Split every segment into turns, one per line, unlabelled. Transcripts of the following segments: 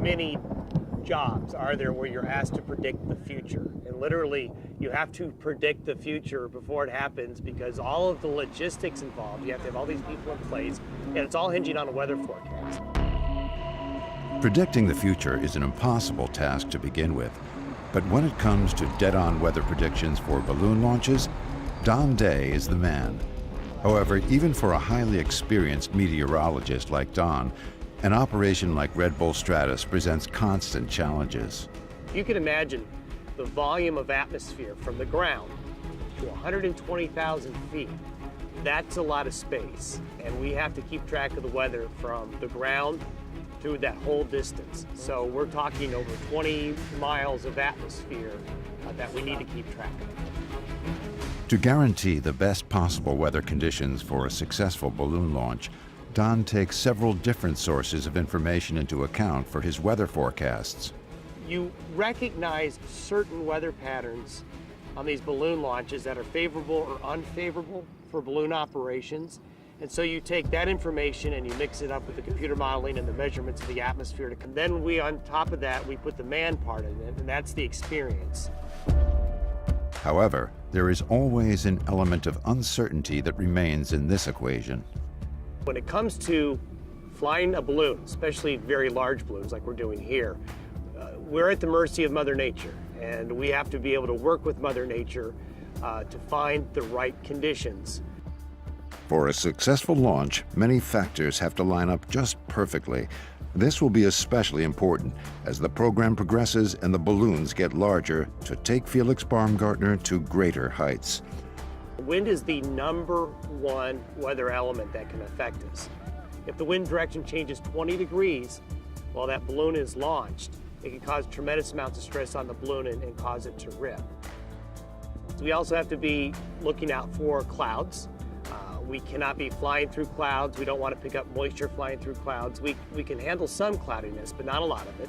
many jobs are there where you're asked to predict the future? And literally, you have to predict the future before it happens because all of the logistics involved, you have to have all these people in place, and it's all hinging on a weather forecast.
Predicting the future is an impossible task to begin with. But when it comes to dead-on weather predictions for balloon launches, Don Day is the man. However, even for a highly experienced meteorologist like Don, an operation like Red Bull Stratos presents constant challenges.
You can imagine the volume of atmosphere from the ground to 120,000 feet. That's a lot of space, and we have to keep track of the weather from the ground through that whole distance. So we're talking over 20 miles of atmosphere that we need to keep track of.
To guarantee the best possible weather conditions for a successful balloon launch, Don takes several different sources of information into account for his weather forecasts.
You recognize certain weather patterns on these balloon launches that are favorable or unfavorable for balloon operations. And so you take that information and you mix it up with the computer modeling and the measurements of the atmosphere. Then on top of that, we put the man part in it, and that's the experience.
However, there is always an element of uncertainty that remains in this equation.
When it comes to flying a balloon, especially very large balloons like we're doing here, we're at the mercy of Mother Nature, and we have to be able to work with Mother Nature to find the right conditions.
For a successful launch, many factors have to line up just perfectly. This will be especially important as the program progresses and the balloons get larger to take Felix Baumgartner to greater heights.
Wind is the #1 weather element that can affect us. If the wind direction changes 20 degrees while that balloon is launched, it can cause tremendous amounts of stress on the balloon and cause it to rip. So we also have to be looking out for clouds. We cannot be flying through clouds. We don't want to pick up moisture flying through clouds. We can handle some cloudiness, but not a lot of it.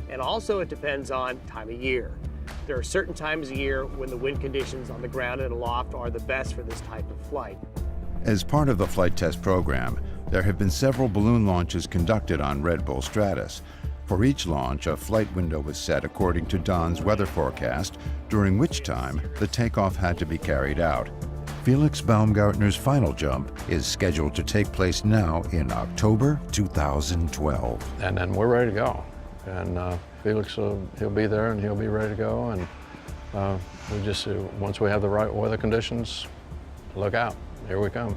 And also it depends on time of year. There are certain times of year when the wind conditions on the ground and aloft are the best for this type of flight.
As part of the flight test program, there have been several balloon launches conducted on Red Bull Stratos. For each launch, a flight window was set according to Don's weather forecast, during which time the takeoff had to be carried out. Felix Baumgartner's final jump is scheduled to take place now in October 2012.
And then we're ready to go. And Felix, he'll be there and he'll be ready to go. And we just, once we have the right weather conditions, look out, here we come.